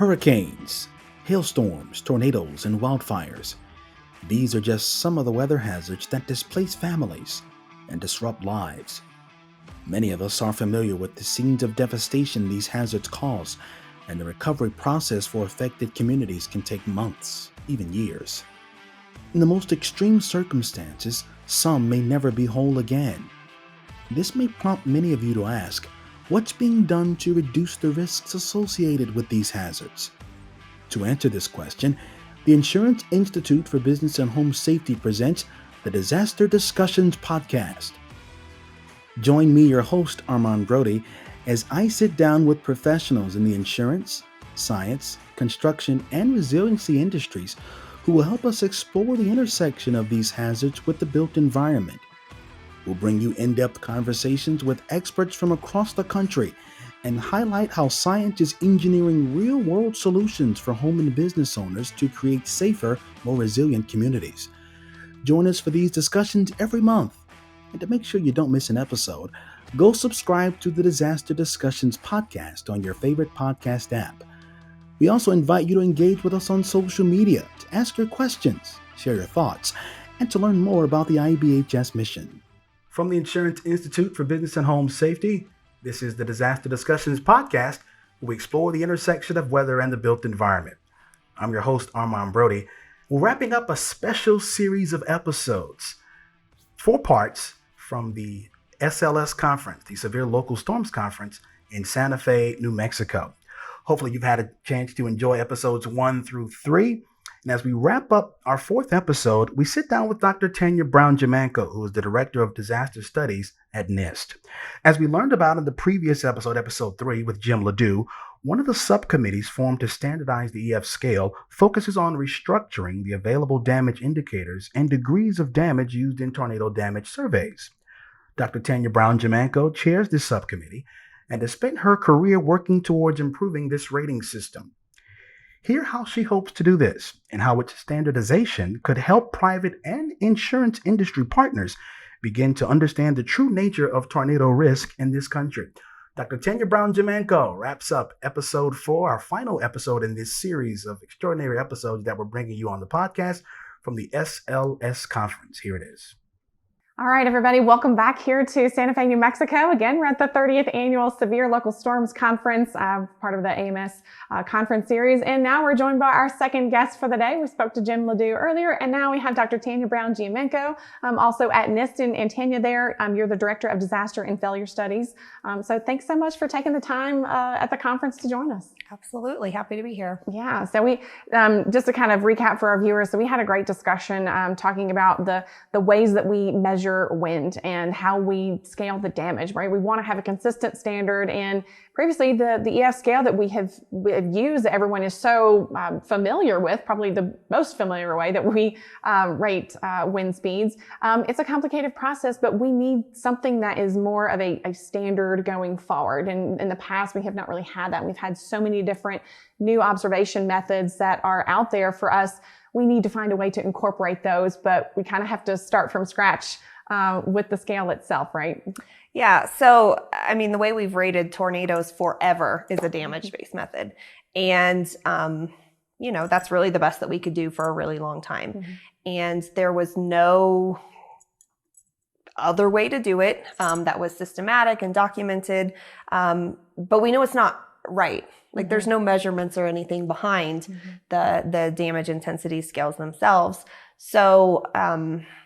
Hurricanes, hailstorms, tornadoes, and wildfires. These are just some of the weather hazards that displace families and disrupt lives. Many of us are familiar with the scenes of devastation these hazards cause, and the recovery process for affected communities can take months, even years. In the most extreme circumstances, some may never be whole again. This may prompt many of you to ask, what's being done to reduce the risks associated with these hazards? To answer this question, the Insurance Institute for Business and Home Safety presents the Disaster Discussions Podcast. Join me, your host, Armand Brody, as I sit down with professionals in the insurance, science, construction, and resiliency industries who will help us explore the intersection of these hazards with the built environment. We'll bring you in-depth conversations with experts from across the country and highlight how science is engineering real-world solutions for home and business owners to create safer, more resilient communities. Join us for these discussions every month. And to make sure you don't miss an episode, go subscribe to the Disaster Discussions Podcast on your favorite podcast app. We also invite you to engage with us on social media, to ask your questions, share your thoughts, and to learn more about the IBHS mission. From the Insurance Institute for Business and Home Safety, this is the Disaster Discussions Podcast, where we explore the intersection of weather and the built environment. I'm your host, Armand Brody. We're wrapping up a special series of episodes, 4 parts from the SLS conference, the Severe Local Storms Conference in Santa Fe, New Mexico. Hopefully you've had a chance to enjoy episodes 1 through 3. And as we wrap up our 4th episode, we sit down with Dr. Tanya Brown-Giammanco, who is the Director of Disaster Studies at NIST. As we learned about in the previous episode, episode 3 with Jim Ledoux, one of the subcommittees formed to standardize the EF scale focuses on restructuring the available damage indicators and degrees of damage used in tornado damage surveys. Dr. Tanya Brown-Giammanco chairs this subcommittee and has spent her career working towards improving this rating system. Hear how she hopes to do this and how its standardization could help private and insurance industry partners begin to understand the true nature of tornado risk in this country. Dr. Tanya Brown-Giammanco wraps up episode 4, our final episode in this series of extraordinary episodes that we're bringing you on the podcast from the SLS conference. Here it is. All right, everybody, welcome back here to Santa Fe, New Mexico. Again, we're at the 30th Annual Severe Local Storms Conference, part of the AMS conference series. And now we're joined by our second guest for the day. We spoke to Jim Ledoux earlier, and now we have Dr. Tanya Brown-Giammanco, also at NIST. And Tanya there, you're the Director of Disaster and Failure Studies. So thanks so much for taking the time at the conference to join us. Absolutely. Happy to be here. Yeah. So we, just to kind of recap for our viewers, so we had a great discussion talking about the ways that we measure wind and how we scale the damage, right? We want to have a consistent standard. And previously the EF scale that we've used, that everyone is so familiar with, probably the most familiar way that we rate wind speeds. It's a complicated process, but we need something that is more of a standard going forward. And in the past, we have not really had that. We've had so many different new observation methods that are out there for us. We need to find a way to incorporate those, but we kind of have to start from scratch with the scale itself, right? Yeah. So, I mean, the way we've rated tornadoes forever is a damage-based method. And, that's really the best that we could do for a really long time. Mm-hmm. And there was no other way to do it that was systematic and documented. But we know it's not right. Like there's no measurements or anything behind the damage intensity scales themselves. So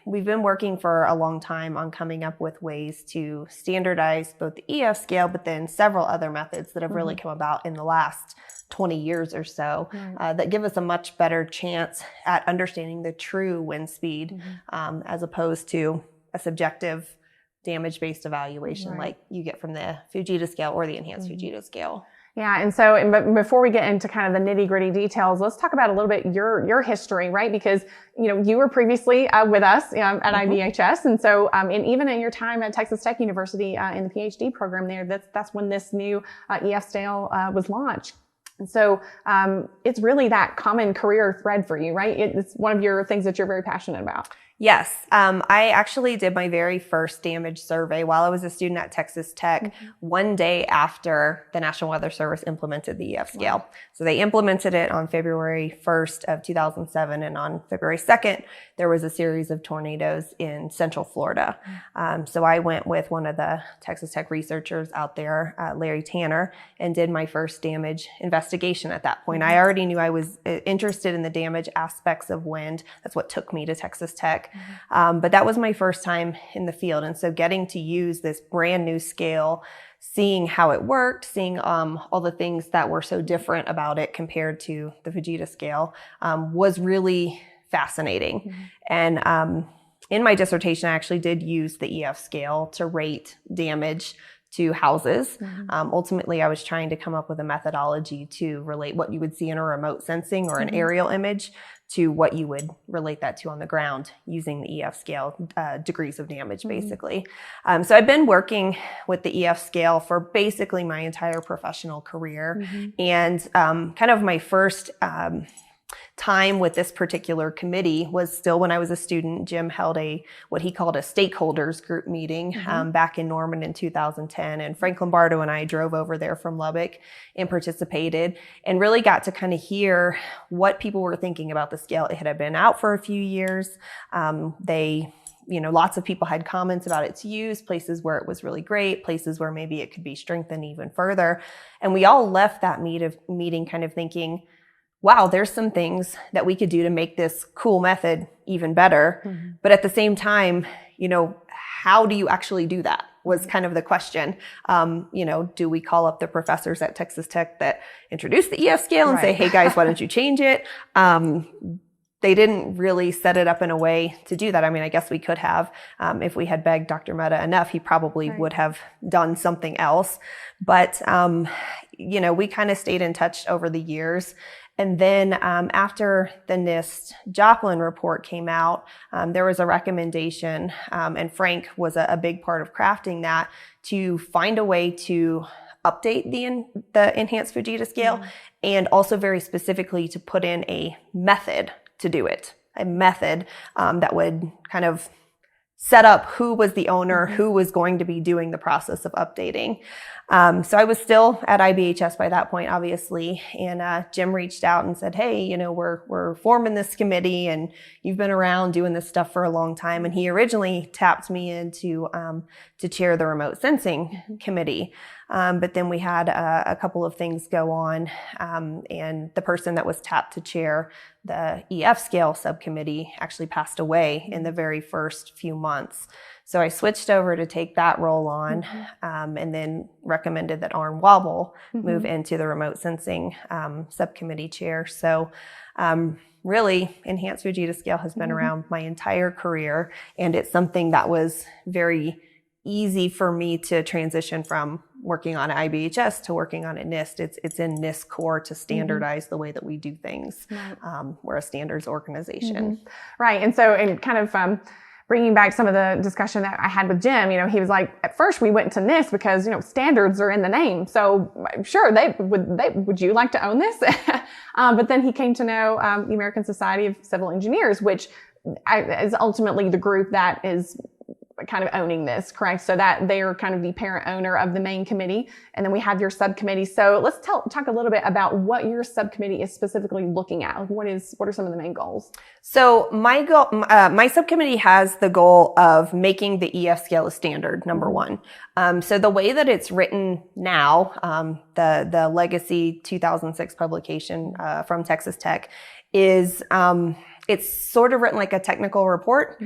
we've been working for a long time on coming up with ways to standardize both the EF scale, but then several other methods that have really come about in the last 20 years or so that give us a much better chance at understanding the true wind speed as opposed to a subjective damage-based evaluation like you get from the Fujita scale or the enhanced Fujita scale. Yeah, and so but before we get into kind of the nitty-gritty details, let's talk about a little bit your history, right? Because you were previously with us at IBHS, and so and even in your time at Texas Tech University in the PhD program there, that's when this new EF scale was launched. And so it's really that common career thread for you, right? It's one of your things that you're very passionate about. Yes. I actually did my very first damage survey while I was a student at Texas Tech, one day after the National Weather Service implemented the EF scale. Wow. So they implemented it on February 1st of 2007. And on February 2nd, there was a series of tornadoes in Central Florida. So I went with one of the Texas Tech researchers out there, Larry Tanner, and did my first damage investigation at that point. I already knew I was interested in the damage aspects of wind. That's what took me to Texas Tech. But that was my first time in the field. And so getting to use this brand new scale, seeing how it worked, seeing all the things that were so different about it compared to the Fujita scale was really fascinating. And in my dissertation, I actually did use the EF scale to rate damage to houses. Ultimately, I was trying to come up with a methodology to relate what you would see in a remote sensing or an aerial image to what you would relate that to on the ground using the EF scale, degrees of damage, basically. So I've been working with the EF scale for basically my entire professional career. And kind of my first time with this particular committee was still when I was a student. Jim held what he called a stakeholders group meeting back in Norman in 2010. And Frank Lombardo and I drove over there from Lubbock and participated and really got to kind of hear what people were thinking about the scale. It had been out for a few years. Lots of people had comments about its use, places where it was really great, places where maybe it could be strengthened even further. And we all left that meeting kind of thinking, wow, there's some things that we could do to make this cool method even better. But at the same time, how do you actually do that was kind of the question. Do we call up the professors at Texas Tech that introduced the EF scale and say, hey guys, why don't you change it? They didn't really set it up in a way to do that. I mean, I guess we could have, if we had begged Dr. Mehta enough, he probably would have done something else. But, we kind of stayed in touch over the years. And then after the NIST Joplin report came out, there was a recommendation, and Frank was a big part of crafting that, to find a way to update the enhanced Fujita scale, and also very specifically to put in a method to do it, a method that would kind of set up who was the owner, who was going to be doing the process of updating. So I was still at IBHS by that point, obviously, and Jim reached out and said, hey, we're forming this committee and you've been around doing this stuff for a long time. And he originally tapped me into to chair the remote sensing committee. But then we had a couple of things go on, and the person that was tapped to chair the EF Scale Subcommittee actually passed away in the very first few months. So I switched over to take that role on, and then recommended that Arn Wobble move into the remote sensing subcommittee chair. So really, enhanced Fujita scale has been around my entire career, and it's something that was very easy for me to transition from working on IBHS to working on a NIST. It's in NIST core to standardize the way that we do things. We're a standards organization. Right. And so, kind of bringing back some of the discussion that I had with Jim, he was like, at first we went to NIST because, standards are in the name. So sure, would you like to own this? But then he came to know the American Society of Civil Engineers, which is ultimately the group that is kind of owning this, correct? So that they are kind of the parent owner of the main committee. And then we have your subcommittee. So let's talk a little bit about what your subcommittee is specifically looking at. What are some of the main goals? So my goal, my subcommittee has the goal of making the EF scale a standard, number one. So the way that it's written now, the Legacy 2006 publication from Texas Tech is, it's sort of written like a technical report.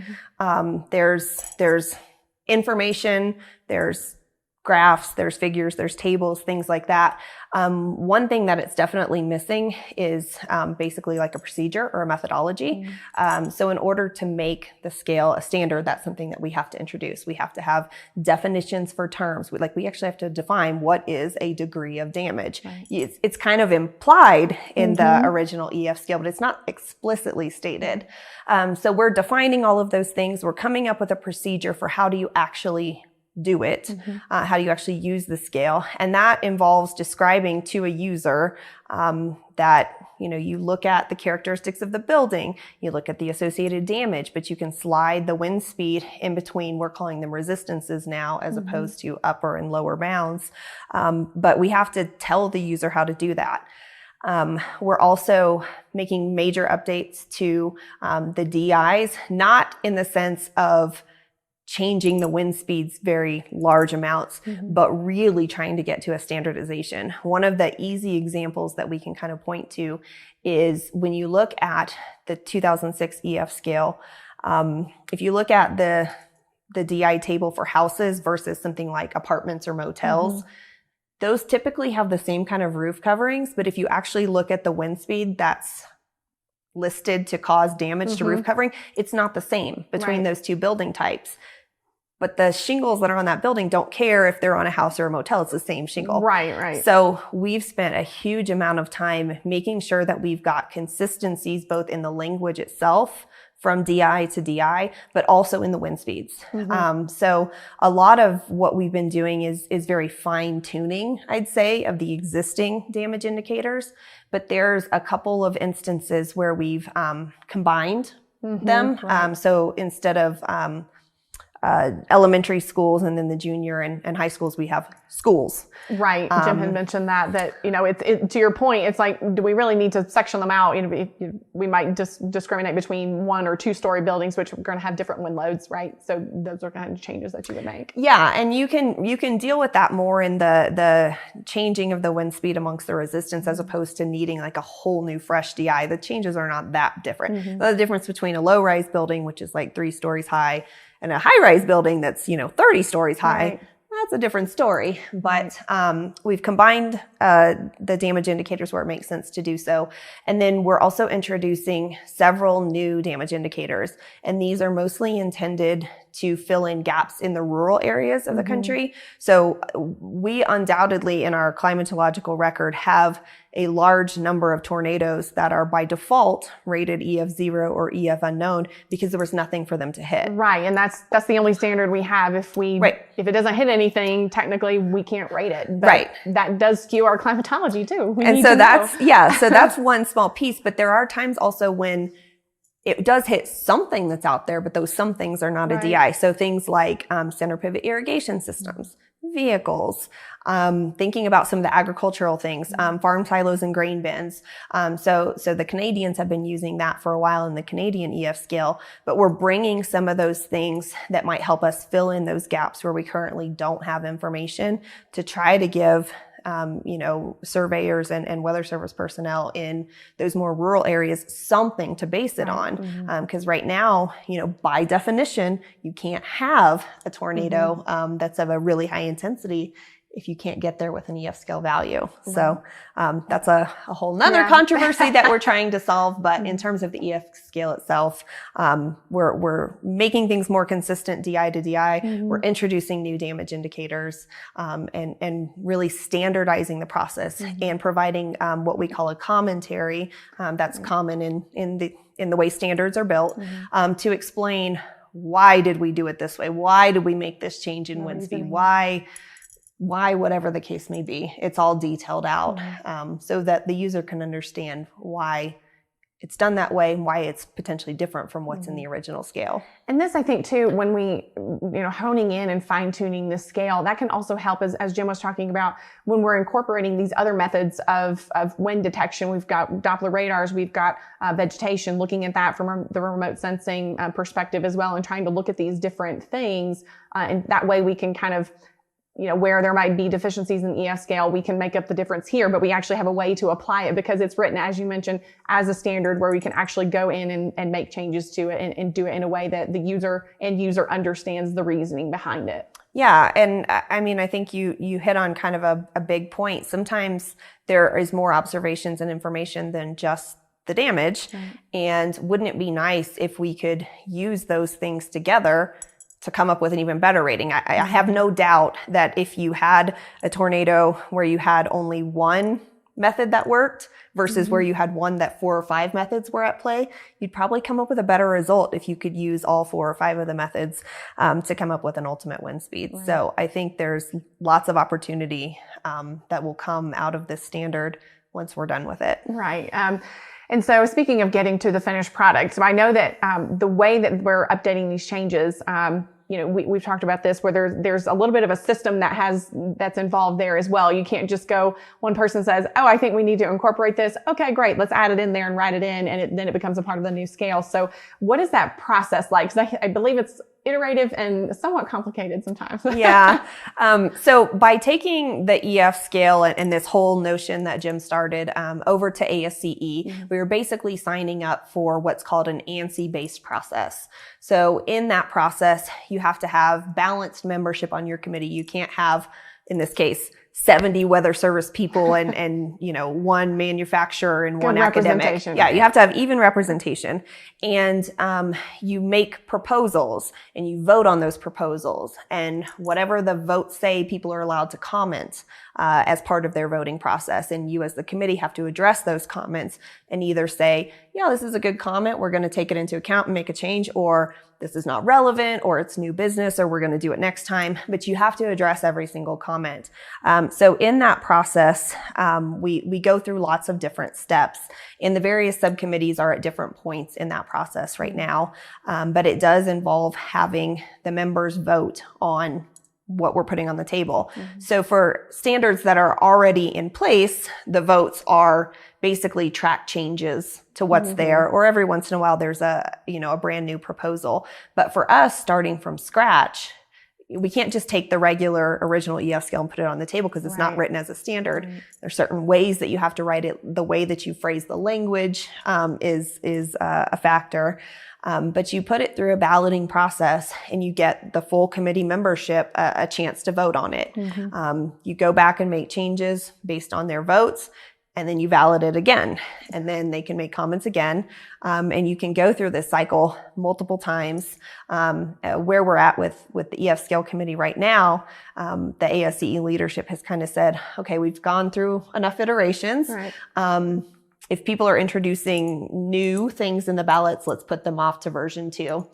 There's information, there's graphs, there's figures, there's tables, things like that. One thing that it's definitely missing is basically like a procedure or a methodology. So in order to make the scale a standard, that's something that we have to introduce. We have to have definitions for terms. We actually have to define what is a degree of damage. It's kind of implied in the original EF scale, but it's not explicitly stated. So we're defining all of those things. We're coming up with a procedure for how do you actually do it? How do you actually use the scale? And that involves describing to a user that, you look at the characteristics of the building, you look at the associated damage, but you can slide the wind speed in between. We're calling them resistances now as opposed to upper and lower bounds. But we have to tell the user how to do that. We're also making major updates to the DIs, not in the sense of changing the wind speeds very large amounts, but really trying to get to a standardization. One of the easy examples that we can kind of point to is when you look at the 2006 EF scale, if you look at the DI table for houses versus something like apartments or motels, those typically have the same kind of roof coverings, but if you actually look at the wind speed that's listed to cause damage to roof covering, it's not the same between those two building types. But the shingles that are on that building don't care if they're on a house or a motel. It's the same shingle. Right. So we've spent a huge amount of time making sure that we've got consistencies both in the language itself from DI to DI, but also in the wind speeds. So a lot of what we've been doing is very fine tuning, I'd say, of the existing damage indicators. But there's a couple of instances where we've combined them. So instead of elementary schools and then the junior and high schools, we have schools. Right. Jim had mentioned that it's to your point, it's like, do we really need to section them out? We might just discriminate between 1 or 2 story buildings, which are going to have different wind loads, right? So those are kind of changes that you would make. Yeah. And you can deal with that more in the changing of the wind speed amongst the resistance as opposed to needing like a whole new fresh DI. The changes are not that different. The difference between a low rise building, which is like 3 stories high, and a high-rise building that's, 30 stories high, that's a different story. But we've combined the damage indicators where it makes sense to do so. And then we're also introducing several new damage indicators. And these are mostly intended to fill in gaps in the rural areas of the country. So we undoubtedly in our climatological record have a large number of tornadoes that are by default rated EF 0 or EF unknown because there was nothing for them to hit. Right. And that's the only standard we have. If it doesn't hit anything, technically we can't rate it. But that does skew our climatology too. So that's one small piece, but there are times also when it does hit something that's out there, but those some things are not a DI. So things like center pivot irrigation systems, vehicles, thinking about some of the agricultural things, farm silos and grain bins. So the Canadians have been using that for a while in the Canadian EF scale, but we're bringing some of those things that might help us fill in those gaps where we currently don't have information to try to give surveyors and weather service personnel in those more rural areas something to base it on. Because right now, by definition, you can't have a tornado that's of a really high intensity if you can't get there with an EF scale value. So that's a whole nother controversy that we're trying to solve. But in terms of the EF scale itself, we're making things more consistent DI to DI. We're introducing new damage indicators and really standardizing the process and providing what we call a commentary that's common in the way standards are built to explain why did we do it this way? Why did we make this change in wind speed? Why, whatever the case may be, it's all detailed out so that the user can understand why it's done that way and why it's potentially different from what's in the original scale. And this, I think, too, when we, honing in and fine tuning the scale, that can also help as Jim was talking about when we're incorporating these other methods of wind detection. We've got Doppler radars, we've got vegetation, looking at that from the remote sensing perspective as well, and trying to look at these different things. And that way we can kind of, where there might be deficiencies in EF scale, we can make up the difference here, but we actually have a way to apply it because it's written, as you mentioned, as a standard where we can actually go in and make changes to it and do it in a way that the user understands the reasoning behind it. Yeah. And I think you hit on kind of a big point. Sometimes there is more observations and information than just the damage. And wouldn't it be nice if we could use those things together to come up with an even better rating? I have no doubt that if you had a tornado where you had only one method that worked versus where you had one that 4 or 5 methods were at play, you'd probably come up with a better result if you could use all 4 or 5 of the methods to come up with an ultimate wind speed. Right. So I think there's lots of opportunity that will come out of this standard once we're done with it. Right. And so speaking of getting to the finished product, so I know that the way that we're updating these changes, we've talked about this where there's a little bit of a system that's involved there as well. You can't just go, one person says, oh, I think we need to incorporate this. Okay, great. Let's add it in there and write it in. And then it becomes a part of the new scale. So what is that process like? Because I believe it's iterative and somewhat complicated sometimes. Yeah. So by taking the EF scale and this whole notion that Jim started over to ASCE, we were basically signing up for what's called an ANSI-based process. So in that process, you have to have balanced membership on your committee. You can't have, in this case, 70 weather service people and one manufacturer and one academic. Yeah, you have to have even representation. And you make proposals and you vote on those proposals. And whatever the votes say, people are allowed to comment as part of their voting process. And you as the committee have to address those comments and either say, yeah, this is a good comment, we're going to take it into account and make a change, or this is not relevant, or it's new business, or we're going to do it next time. But you have to address every single comment. So in that process, we go through lots of different steps, and the various subcommittees are at different points in that process right now. But it does involve having the members vote on what we're putting on the table. So for standards that are already in place, the votes are basically track changes to what's there, or every once in a while there's a brand new proposal. But for us, starting from scratch, we can't just take the regular original EF scale and put it on the table because it's not written as a standard. There's certain ways that you have to write it. The way that you phrase the language is a factor. But you put it through a balloting process and you get the full committee membership a chance to vote on it. You go back and make changes based on their votes, and then you validate it again, and then they can make comments again. And you can go through this cycle multiple times. Where we're at with the EF Scale Committee right now, the ASCE leadership has kind of said, okay, we've gone through enough iterations. Right. If people are introducing new things in the ballots, let's put them off to version 2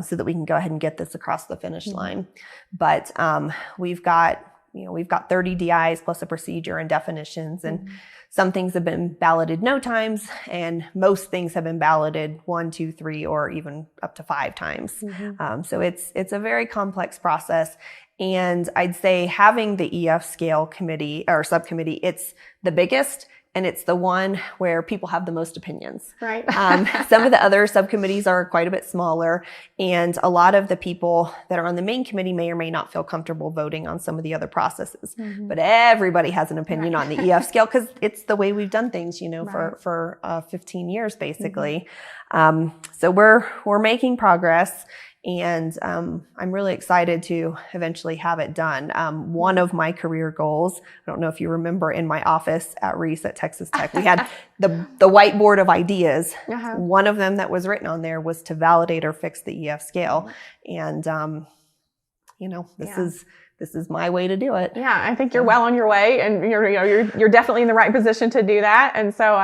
so that we can go ahead and get this across the finish line. But we've got 30 DIs plus a procedure and definitions, and some things have been balloted no times, and most things have been balloted 1, 2, 3, or even up to 5 times. So it's a very complex process. And I'd say having the EF Scale Committee or subcommittee, it's the biggest. And it's the one where people have the most opinions. Right. Some of the other subcommittees are quite a bit smaller, and a lot of the people that are on the main committee may or may not feel comfortable voting on some of the other processes. But everybody has an opinion on the EF scale because it's the way we've done things, for 15 years basically. So we're making progress. And I'm really excited to eventually have it done. One of my career goals, I don't know if you remember, in my office at Reese at Texas Tech, we had the whiteboard of ideas. One of them that was written on there was to validate or fix the EF scale. And, this is my way to do it. Yeah, I think you're well on your way, and you're definitely in the right position to do that. And so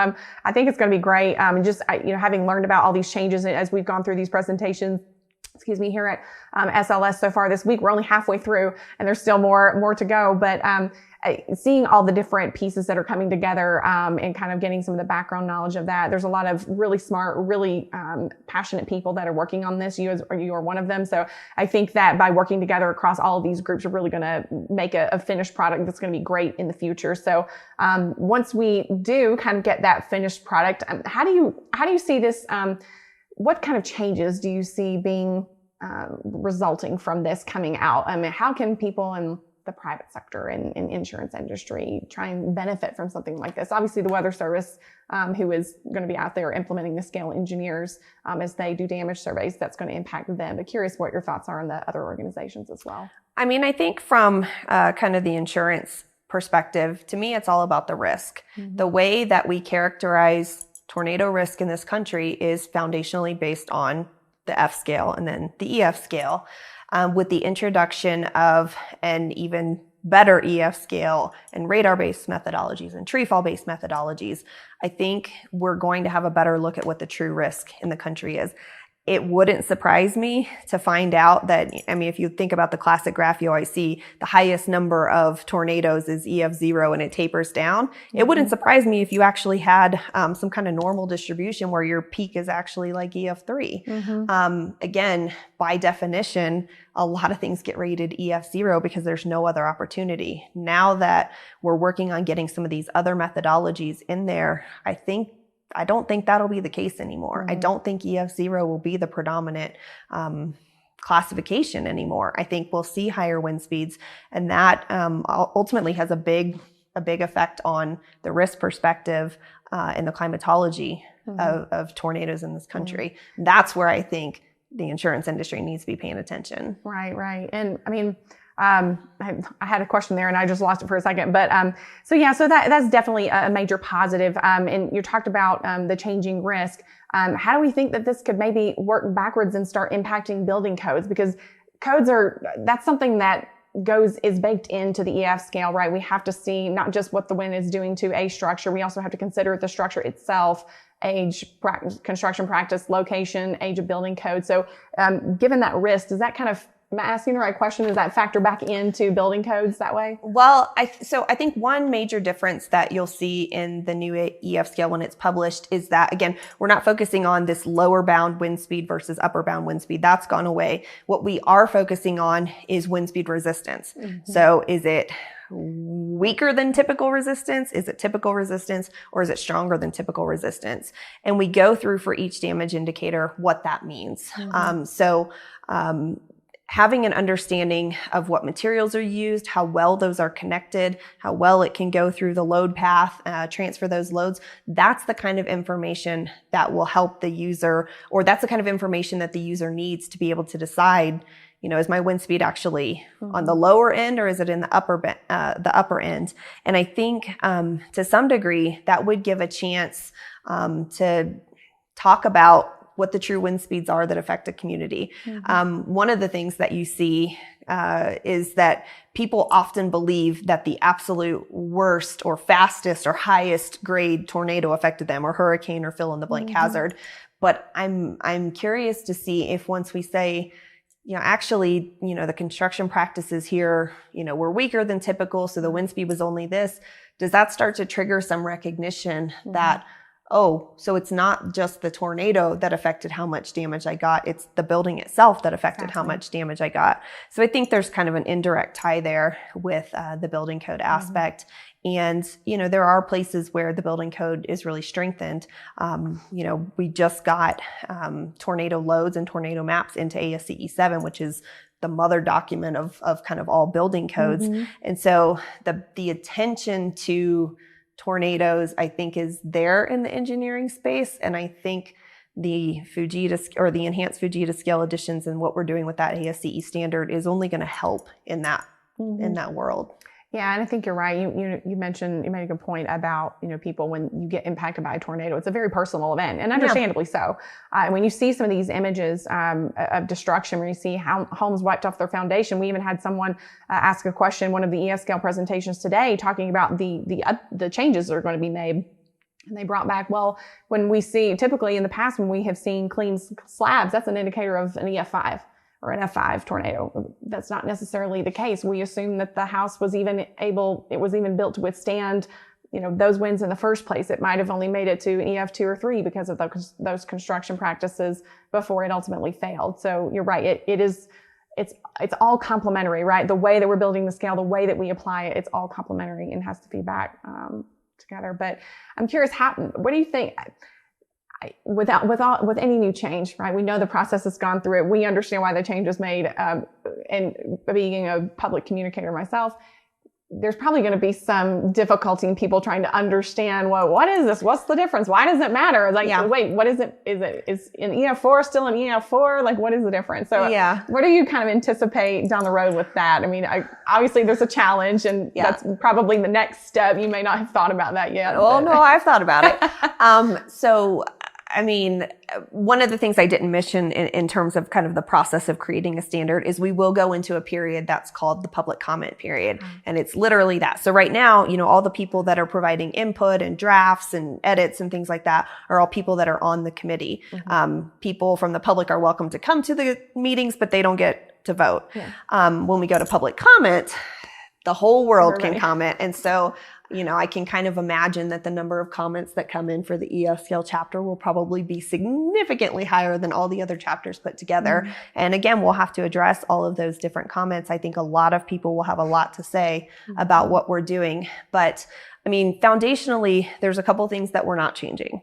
I think it's going to be great. Having learned about all these changes as we've gone through these presentations, here at SLS so far this week. We're only halfway through, and there's still more to go. But seeing all the different pieces that are coming together and kind of getting some of the background knowledge of that, there's a lot of really smart, really passionate people that are working on this. You are one of them. So I think that by working together across all of these groups, are really going to make a finished product that's going to be great in the future. So once we do kind of get that finished product, how do you see this? What kind of changes do you see being resulting from this coming out? I mean, how can people in the private sector and insurance industry try and benefit from something like this? Obviously, the Weather Service, who is going to be out there implementing the scale engineers as they do damage surveys, that's going to impact them. But curious what your thoughts are on the other organizations as well. I mean, I think from kind of the insurance perspective, to me, it's all about the risk. The way that we characterize tornado risk in this country is foundationally based on the F scale and then the EF scale. With the introduction of, and even better EF scale and radar-based methodologies and treefall-based methodologies, I think we're going to have a better look at what the true risk in the country is. It wouldn't surprise me to find out that, I mean, if you think about the classic graph you always see, the highest number of tornadoes is EF0 and it tapers down. It wouldn't surprise me if you actually had some kind of normal distribution where your peak is actually like EF3. Again, by definition, a lot of things get rated EF0 because there's no other opportunity. Now that we're working on getting some of these other methodologies in there, I don't think that'll be the case anymore. I don't think EF0 will be the predominant classification anymore. I think we'll see higher wind speeds, and that ultimately has a big effect on the risk perspective and the climatology of tornadoes in this country. That's where I think the insurance industry needs to be paying attention. Right. And I mean, I had a question there and I just lost it for a second, but, so that's definitely a major positive. And you talked about, the changing risk. How do we think that this could maybe work backwards and start impacting building codes? Because that's something that is baked into the EF scale, right? We have to see not just what the wind is doing to a structure. We also have to consider the structure itself, age, construction practice, location, age of building code. So, given that risk, does that kind of, am I asking the right question? Does that factor back into building codes that way? Well, I think one major difference that you'll see in the new EF scale when it's published is that, again, we're not focusing on this lower bound wind speed versus upper bound wind speed. That's gone away. What we are focusing on is wind speed resistance. So is it weaker than typical resistance? Is it typical resistance? Or is it stronger than typical resistance? And we go through for each damage indicator what that means. Having an understanding of what materials are used, how well those are connected, how well it can go through the load path, transfer those loads, that's the kind of information that will help the user, or that's the kind of information that the user needs to be able to decide, is my wind speed actually on the lower end or is it in the upper end? And I think to some degree that would give a chance to talk about what the true wind speeds are that affect a community. One of the things that you see is that people often believe that the absolute worst or fastest or highest grade tornado affected them, or hurricane, or fill in the blank hazard. But I'm curious to see if once we say, actually, the construction practices here, were weaker than typical, so the wind speed was only this, does that start to trigger some recognition that, oh, so it's not just the tornado that affected how much damage I got, it's the building itself that affected how much damage I got. So I think there's kind of an indirect tie there with the building code aspect. And, there are places where the building code is really strengthened. We just got tornado loads and tornado maps into ASCE 7, which is the mother document of kind of all building codes. And so the attention to tornadoes, I think, is there in the engineering space. And I think the the enhanced Fujita scale additions and what we're doing with that ASCE standard is only going to help in that world. Yeah, and I think you're right. You made a good point about, people, when you get impacted by a tornado, it's a very personal event, and understandably so. When you see some of these images of destruction, where you see how homes wiped off their foundation, we even had someone ask a question, one of the EF scale presentations today, talking about the changes that are going to be made. And they brought back, well, when we see, typically in the past, when we have seen clean slabs, that's an indicator of an EF5. Or an F5 tornado. That's not necessarily the case. We assume that the house was even built to withstand, those winds in the first place. It might have only made it to an EF2 or 3 because of those construction practices before it ultimately failed. So you're right. It's all complementary, right? The way that we're building the scale, the way that we apply it, it's all complementary and has to be back together. But I'm curious, what do you think? With any new change, right? We know the process has gone through it. We understand why the change was made. And being a public communicator myself, there's probably going to be some difficulty in people trying to understand, well, what is this? What's the difference? Why does it matter? Wait, what is it? Is an EF4 still an EF4? What is the difference? So what do you kind of anticipate down the road with that? I mean, obviously there's a challenge, and that's probably the next step. You may not have thought about that yet. Oh, no, I've thought about it. So I mean, one of the things I didn't mention in terms of kind of the process of creating a standard is we will go into a period that's called the public comment period. And it's literally that. So right now, all the people that are providing input and drafts and edits and things like that are all people that are on the committee. People from the public are welcome to come to the meetings, but they don't get to vote. When we go to public comment, the whole world can comment. And so I can kind of imagine that the number of comments that come in for the EF Scale chapter will probably be significantly higher than all the other chapters put together. And again, we'll have to address all of those different comments. I think a lot of people will have a lot to say about what we're doing. But I mean, foundationally, there's a couple things that we're not changing.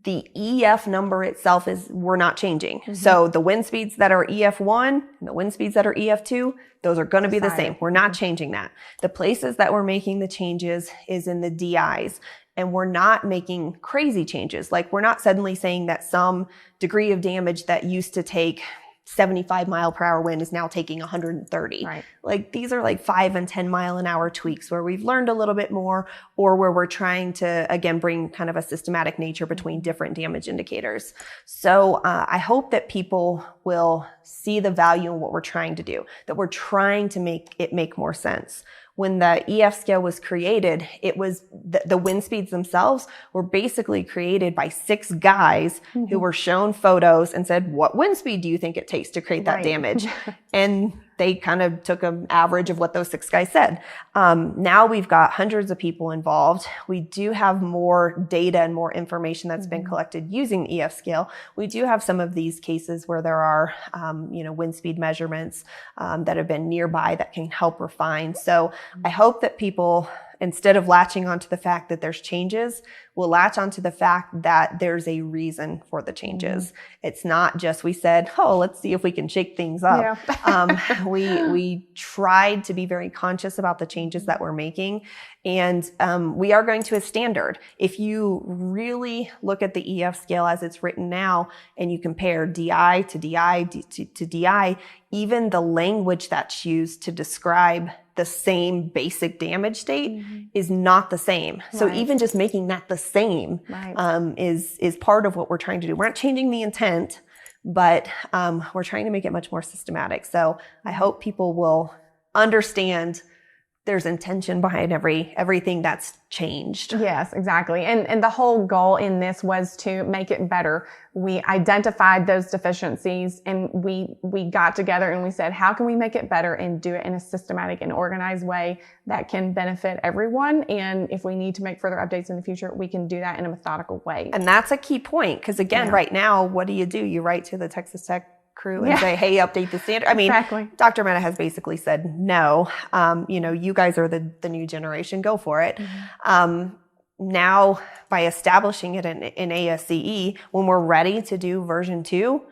The EF number itself we're not changing. So the wind speeds that are EF1 and the wind speeds that are EF2, those are going to be the same. We're not changing that. The places that we're making the changes is in the DIs. And we're not making crazy changes. Like, we're not suddenly saying that some degree of damage that used to take 75 mile per hour wind is now taking 130. Like, these are like 5 and 10 mile an hour tweaks where we've learned a little bit more, or where we're trying to, again, bring kind of a systematic nature between different damage indicators. So I hope that people will see the value in what we're trying to do, that we're trying to make it make more sense. When the EF scale was created, it was the wind speeds themselves were basically created by 6 guys who were shown photos and said, what wind speed do you think it takes to create that damage? And they kind of took an average of what those 6 guys said. Now we've got hundreds of people involved. We do have more data and more information that's been collected using the EF scale. We do have some of these cases where there are, wind speed measurements that have been nearby that can help refine. So I hope that people, instead of latching onto the fact that there's changes, will latch onto the fact that there's a reason for the changes. It's not just we said, let's see if we can shake things up. We tried to be very conscious about the changes that we're making. And we are going to a standard. If you really look at the EF scale as it's written now, and you compare DI to DI to DI, even the language that's used to describe the same basic damage state is not the same. So even just making that the same is part of what we're trying to do. We're not changing the intent, but we're trying to make it much more systematic. So I hope people will understand there's intention behind everything that's changed. Yes, exactly. And the whole goal in this was to make it better. We identified those deficiencies, and we got together and we said, how can we make it better and do it in a systematic and organized way that can benefit everyone? And if we need to make further updates in the future, we can do that in a methodical way. And that's a key point, because again, right now, what do? You write to the Texas Tech crew and say, hey, update the standard. I mean, Dr. Mehta has basically said, no, you guys are the new generation, go for it. Now, by establishing it in ASCE, when we're ready to do version 2,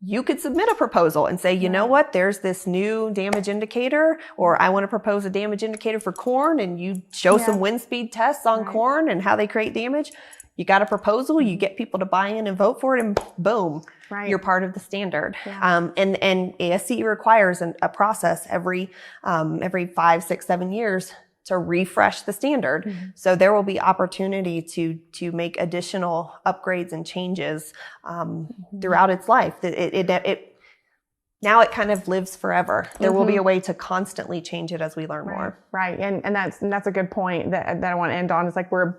you could submit a proposal and say, you know what, there's this new damage indicator, or I want to propose a damage indicator for corn, and you show some wind speed tests on corn and how they create damage. You got a proposal, you get people to buy in and vote for it, and boom, you're part of the standard. And ASCE requires a process every 5, 6, 7 years to refresh the standard. So there will be opportunity to make additional upgrades and changes throughout its life. Now it kind of lives forever. There will be a way to constantly change it as we learn more. And that's a good point that I want to end on. It's like, we're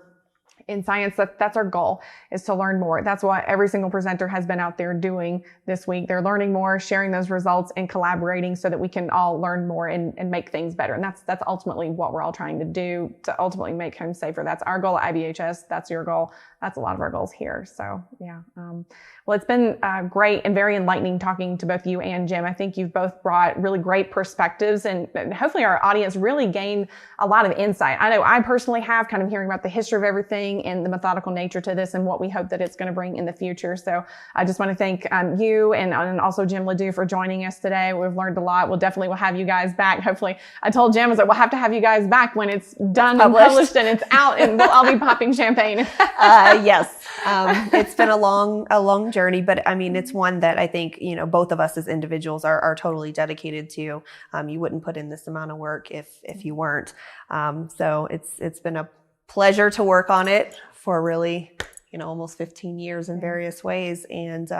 in science, that's our goal, is to learn more. That's what every single presenter has been out there doing this week. They're learning more, sharing those results, and collaborating so that we can all learn more and make things better. And that's ultimately what we're all trying to do, to ultimately make homes safer. That's our goal at IBHS. That's your goal. That's a lot of our goals here. So well, it's been great and very enlightening talking to both you and Jim. I think you've both brought really great perspectives, and hopefully our audience really gained a lot of insight. I know I personally have, kind of hearing about the history of everything and the methodical nature to this and what we hope that it's going to bring in the future. So I just want to thank you and also Jim Ledoux for joining us today. We've learned a lot. We'll have you guys back. Hopefully, I told Jim, I was like, we'll have to have you guys back when it's done and published and it's out, and we'll all be popping champagne. Yes. It's been a long journey, but I mean, it's one that I think, both of us as individuals are totally dedicated to. You wouldn't put in this amount of work if you weren't. So it's been a pleasure to work on it for really almost 15 years in various ways. And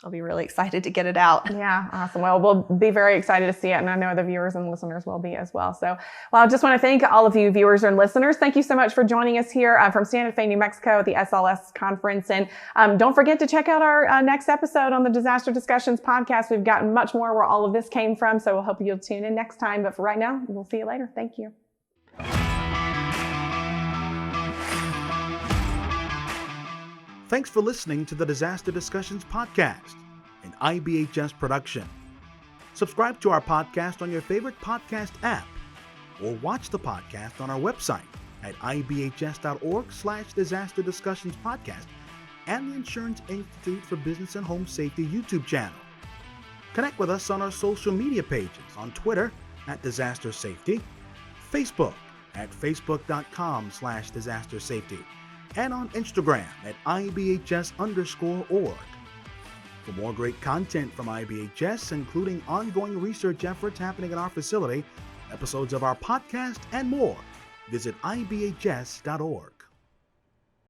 I'll be really excited to get it out. Yeah, awesome. Well, we'll be very excited to see it, and I know the viewers and listeners will be as well. So, I just want to thank all of you viewers and listeners. Thank you so much for joining us here from Santa Fe, New Mexico at the SLS conference. And don't forget to check out our next episode on the Disaster Discussions podcast. We've got much more where all of this came from, so we'll hope you'll tune in next time. But for right now, we'll see you later. Thank you. Thanks for listening to the Disaster Discussions podcast, an IBHS production. Subscribe to our podcast on your favorite podcast app, or watch the podcast on our website at ibhs.org/Disaster Discussions podcast and the Insurance Institute for Business and Home Safety YouTube channel. Connect with us on our social media pages on Twitter at Disaster Safety, Facebook at facebook.com/Disaster Safety, and on Instagram at IBHS_org. For more great content from IBHS, including ongoing research efforts happening in our facility, episodes of our podcast, and more, visit IBHS.org.